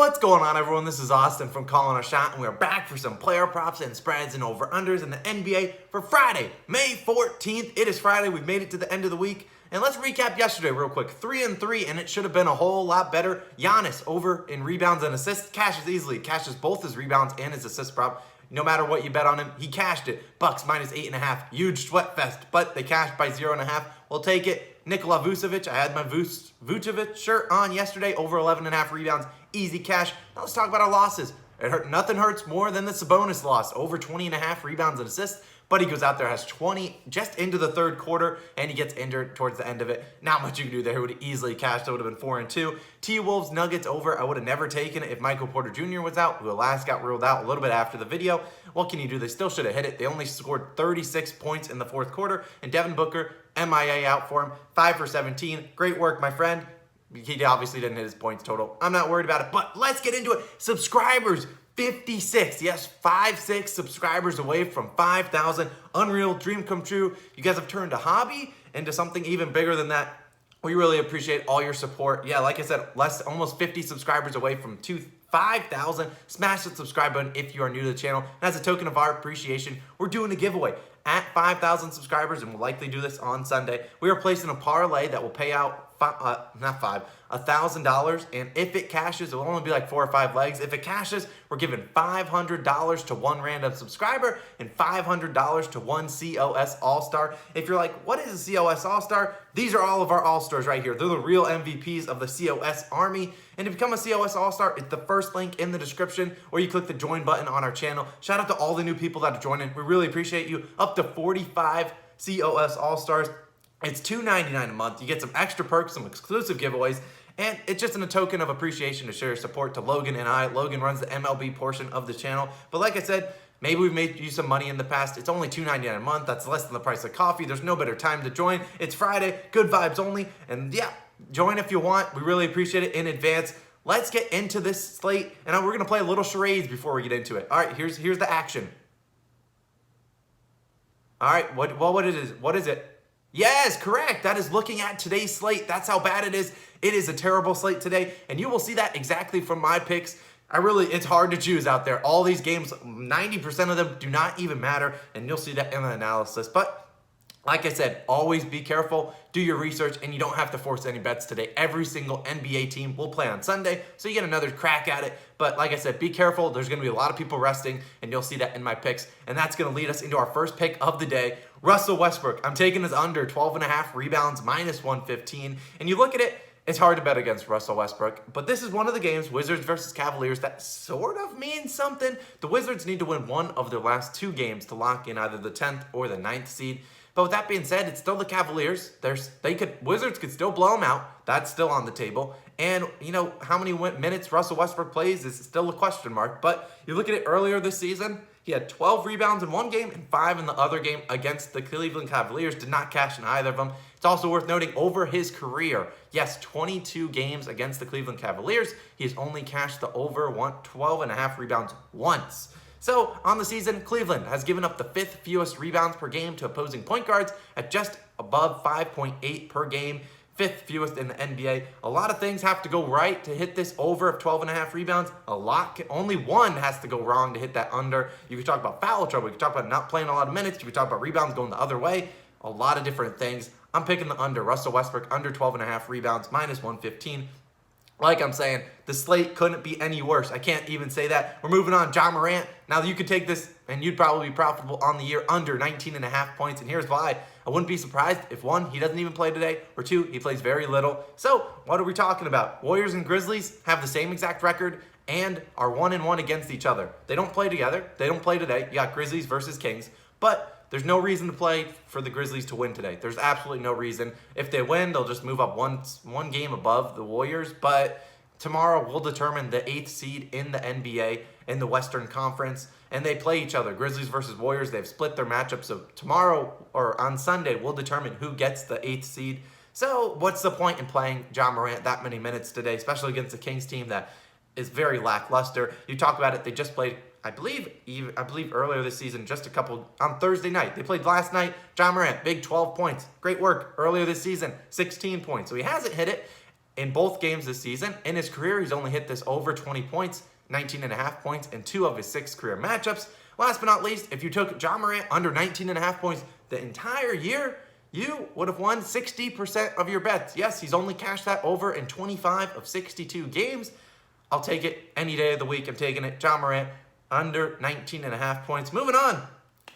What's going on, everyone? This is Austin from Calling a Shot, and we're back for some player props and spreads and over-unders in the NBA for Friday, May 14th. It is Friday. We've made it to the end of the week. And let's recap yesterday real quick. 3-3, and it should have been a whole lot better. Giannis over in rebounds and assists. Cashes easily. Cashes both his rebounds and his assist prop. No matter what you bet on him, he cashed it. Bucks minus 8.5. Huge sweat fest, but they cashed by 0.5. We'll take it. Nikola Vucevic. I had my Vucevic shirt on yesterday. Over 11.5 rebounds. Easy cash. Now let's talk about our losses. Nothing hurts more than the Sabonis loss. Over 20.5 rebounds and assists. But he goes out there, has 20 just into the third quarter, and he gets injured towards the end of it. Not much you can do there. He would have easily cashed. It would have been 4-2. T-Wolves Nuggets over. I would have never taken it if Michael Porter Jr. was out, who last got ruled out a little bit after the video. What can you do? They still should have hit it. They only scored 36 points in the fourth quarter, and Devin Booker, MIA out for him, 5 for 17. Great work, my friend. He obviously didn't hit his points total. I'm not worried about it, but let's get into it. Subscribers. 56, yes, 56 subscribers away from 5,000. Unreal, dream come true. You guys have turned a hobby into something even bigger than that. We really appreciate all your support. Yeah, like I said, almost 50 subscribers away from 5,000. Smash the subscribe button if you are new to the channel. And as a token of our appreciation, we're doing a giveaway at 5,000 subscribers, and we'll likely do this on Sunday. We are placing a parlay that will pay out $1,000, and if it cashes, it will only be like 4 or 5 legs. If it cashes, we're giving $500 to one random subscriber and $500 to one COS All-Star. If you're like, what is a COS All-Star? These are all of our All-Stars right here. They're the real MVPs of the COS Army. And to become a COS All-Star, it's the first link in the description, or you click the join button on our channel. Shout out to all the new people that are joining. We really appreciate you. Up to 45 COS All-Stars. It's $2.99 a month. You get some extra perks, some exclusive giveaways, and it's just a token of appreciation to share your support to Logan and I. Logan runs the MLB portion of the channel. But like I said, maybe we've made you some money in the past. It's only $2.99 a month. That's less than the price of coffee. There's no better time to join. It's Friday. Good vibes only. And yeah, join if you want. We really appreciate it in advance. Let's get into this slate, and we're going to play a little charades before we get into it. All right, here's the action. All right, what is it? Yes, correct. That is looking at today's slate. That's how bad it is. It is a terrible slate today, and you will see that exactly from my picks. It's hard to choose out there. All these games, 90% of them do not even matter, and you'll see that in the analysis. But like I said, always be careful, do your research, and you don't have to force any bets today. Every single NBA team will play on Sunday, so you get another crack at it. But like I said, be careful. There's going to be a lot of people resting, and you'll see that in my picks. And that's going to lead us into our first pick of the day, Russell Westbrook. I'm taking his under 12.5 rebounds, minus 115. And you look at it, it's hard to bet against Russell Westbrook, but this is one of the games, Wizards versus Cavaliers, that sort of means something. The Wizards need to win one of their last 2 games to lock in either the 10th or the 9th seed. But with that being said, it's still the Cavaliers. Wizards could still blow them out. That's still on the table. And you know how many minutes Russell Westbrook plays is still a question mark. But you look at it earlier this season, he had 12 rebounds in one game and 5 in the other game against the Cleveland Cavaliers. Did not cash in either of them. It's also worth noting over his career, yes, 22 games against the Cleveland Cavaliers, he has only cashed the over 12.5 rebounds once. So, on the season, Cleveland has given up the 5th fewest rebounds per game to opposing point guards at just above 5.8 per game, 5th fewest in the NBA. A lot of things have to go right to hit this over of 12.5 rebounds. Only one has to go wrong to hit that under. You could talk about foul trouble. You could talk about not playing a lot of minutes. You could talk about rebounds going the other way. A lot of different things. I'm picking the under. Russell Westbrook, under 12.5 rebounds, minus 115. Like I'm saying, the slate couldn't be any worse. I can't even say that. We're moving on. Ja Morant. Now, you could take this, and you'd probably be profitable on the year under 19.5 points. And here's why. I wouldn't be surprised if 1, he doesn't even play today, or 2, he plays very little. So, what are we talking about? Warriors and Grizzlies have the same exact record and are 1-1 against each other. They don't play together. They don't play today. You got Grizzlies versus Kings. But there's no reason to play for the Grizzlies to win today. There's absolutely no reason. If they win, they'll just move up one game above the Warriors. But tomorrow will determine the 8th seed in the NBA in the Western Conference. And they play each other. Grizzlies versus Warriors. They've split their matchup. So tomorrow or on Sunday, we'll determine who gets the 8th seed. So what's the point in playing Ja Morant that many minutes today, especially against the Kings team that is very lackluster? You talk about it. They just played, I believe earlier this season, on Thursday night. They played last night. Ja Morant, big 12 points. Great work earlier this season, 16 points. So he hasn't hit it. in both games this season. In his career, he's only hit this over 20 points, 19.5 points in 2 of his 6 career matchups. Last but not least, if you took Ja Morant under 19.5 points the entire year, you would have won 60% of your bets. Yes, he's only cashed that over in 25 of 62 games. I'll take it any day of the week. I'm taking it. Ja Morant under 19.5 points. Moving on.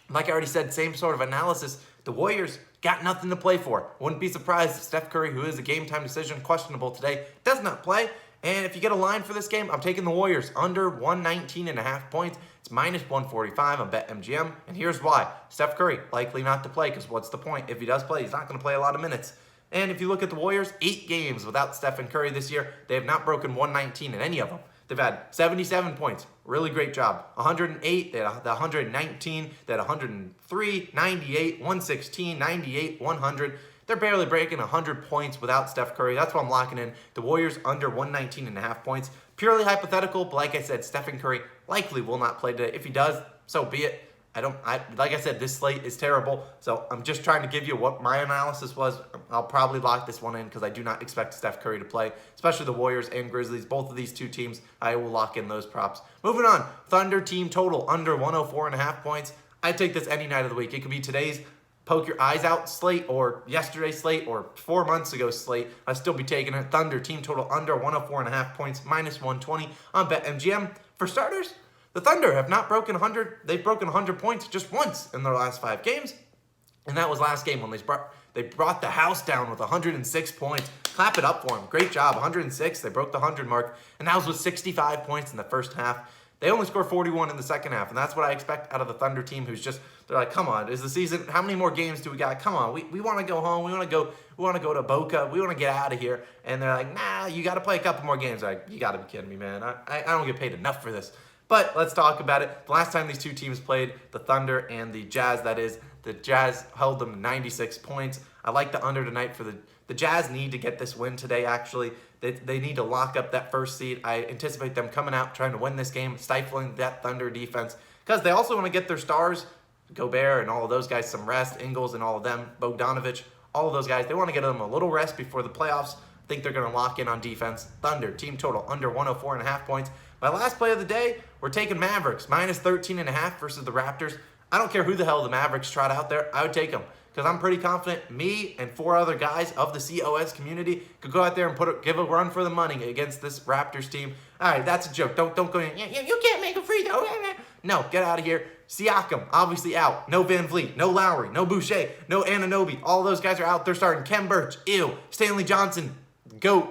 Like I already said, same sort of analysis. The Warriors got nothing to play for. Wouldn't be surprised if Steph Curry, who is a game time decision, questionable today, does not play. And if you get a line for this game, I'm taking the Warriors under 119.5 points. It's minus 145 on BetMGM. And here's why. Steph Curry, likely not to play, because what's the point? If he does play, he's not going to play a lot of minutes. And if you look at the Warriors, 8 games without Stephen Curry this year, they have not broken 119 in any of them. They've had 77 points. Really great job. 108, they had 119, they had 103, 98, 116, 98, 100. They're barely breaking 100 points without Steph Curry. That's what I'm locking in. The Warriors under 119.5 points. Purely hypothetical, but like I said, Stephen Curry likely will not play today. If he does, so be it. Like I said, this slate is terrible, so I'm just trying to give you what my analysis was. I'll probably lock this one in because I do not expect Steph Curry to play, especially the Warriors and Grizzlies. Both of these two teams, I will lock in those props. Moving on, Thunder team total under 104.5 points. I take this any night of the week. It could be today's poke your eyes out slate or yesterday's slate or 4 months ago slate. I'd still be taking it. Thunder team total under 104.5 points, minus 120 on BetMGM. For starters, the Thunder have not broken 100. They've broken 100 points just once in their last 5 games. And that was last game when they brought the house down with 106 points. Clap it up for them. Great job. 106. They broke the 100 mark. And that was with 65 points in the first half. They only scored 41 in the second half. And that's what I expect out of the Thunder team, who's just, they're like, come on, is the season, how many more games do we got? Come on, we want to go home. We want to go to Boca. We want to get out of here. And they're like, nah, you got to play a couple more games. Like, you got to be kidding me, man. I don't get paid enough for this. But let's talk about it. The last time these two teams played, the Thunder and the Jazz, that is, the Jazz held them to 96 points. I like the under tonight for the Jazz need to get this win today, actually. They need to lock up that first seed. I anticipate them coming out, trying to win this game, stifling that Thunder defense, because they also want to get their stars, Gobert and all of those guys, some rest, Ingles and all of them, Bogdanovich, all of those guys. They want to get them a little rest before the playoffs. I think they're going to lock in on defense. Thunder, team total under 104.5 points. My last play of the day, we're taking Mavericks, minus 13.5 versus the Raptors. I don't care who the hell the Mavericks trot out there. I would take them because I'm pretty confident me and 4 other guys of the COS community could go out there and give a run for the money against this Raptors team. All right, that's a joke. Don't go in. You can't make a free throw. No, get out of here. Siakam, obviously out. No Van Vliet, no Lowry, no Boucher, no Anunoby. All those guys are out. They're starting. Kem Birch, ew. Stanley Johnson, GOAT.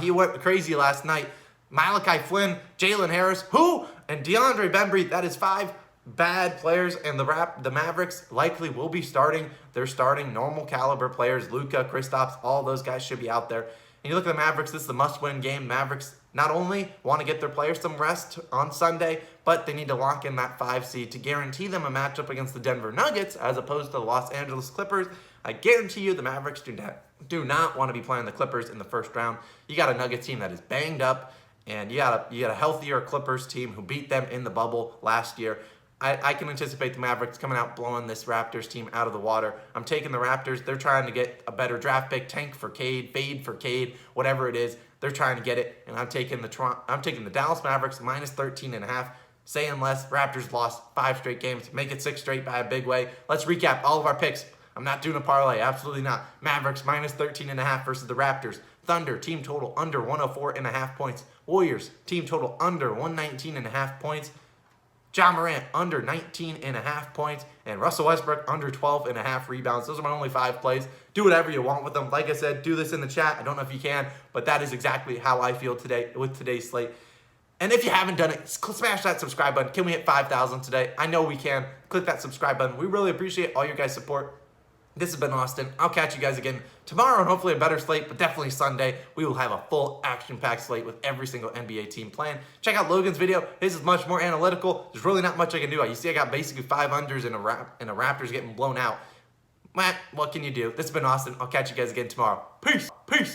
He went crazy last night. Malachi Flynn, Jalen Harris, who? And DeAndre Bembry. That is 5 bad players, and the Mavericks likely will be starting. They're starting normal caliber players. Luka, Kristaps, all those guys should be out there. And you look at the Mavericks, this is a must-win game. Mavericks not only want to get their players some rest on Sunday, but they need to lock in that 5 seed to guarantee them a matchup against the Denver Nuggets as opposed to the Los Angeles Clippers. I guarantee you the Mavericks do not want to be playing the Clippers in the first round. You got a Nuggets team that is banged up, and you got a healthier Clippers team who beat them in the bubble last year. I can anticipate the Mavericks coming out blowing this Raptors team out of the water. I'm taking the Raptors. They're trying to get a better draft pick, tank for Cade, fade for Cade, whatever it is. They're trying to get it, and I'm taking the Dallas Mavericks minus 13.5. Saying less. Raptors lost 5 straight games. Make it 6 straight by a big way. Let's recap all of our picks. I'm not doing a parlay. Absolutely not. Mavericks minus 13.5 versus the Raptors. Thunder, team total under 104.5 points. Warriors, team total under 119.5 points. Ja Morant under 19.5 points. And Russell Westbrook under 12.5 rebounds. Those are my only 5 plays. Do whatever you want with them. Like I said, do this in the chat. I don't know if you can, but that is exactly how I feel today with today's slate. And if you haven't done it, smash that subscribe button. Can we hit 5,000 today? I know we can. Click that subscribe button. We really appreciate all your guys' support. This has been Austin. I'll catch you guys again tomorrow and hopefully a better slate, but definitely Sunday. We will have a full action-packed slate with every single NBA team playing. Check out Logan's video. His is much more analytical. There's really not much I can do. You see I got basically 5 unders and a Raptors getting blown out. What can you do? This has been Austin. I'll catch you guys again tomorrow. Peace. Peace.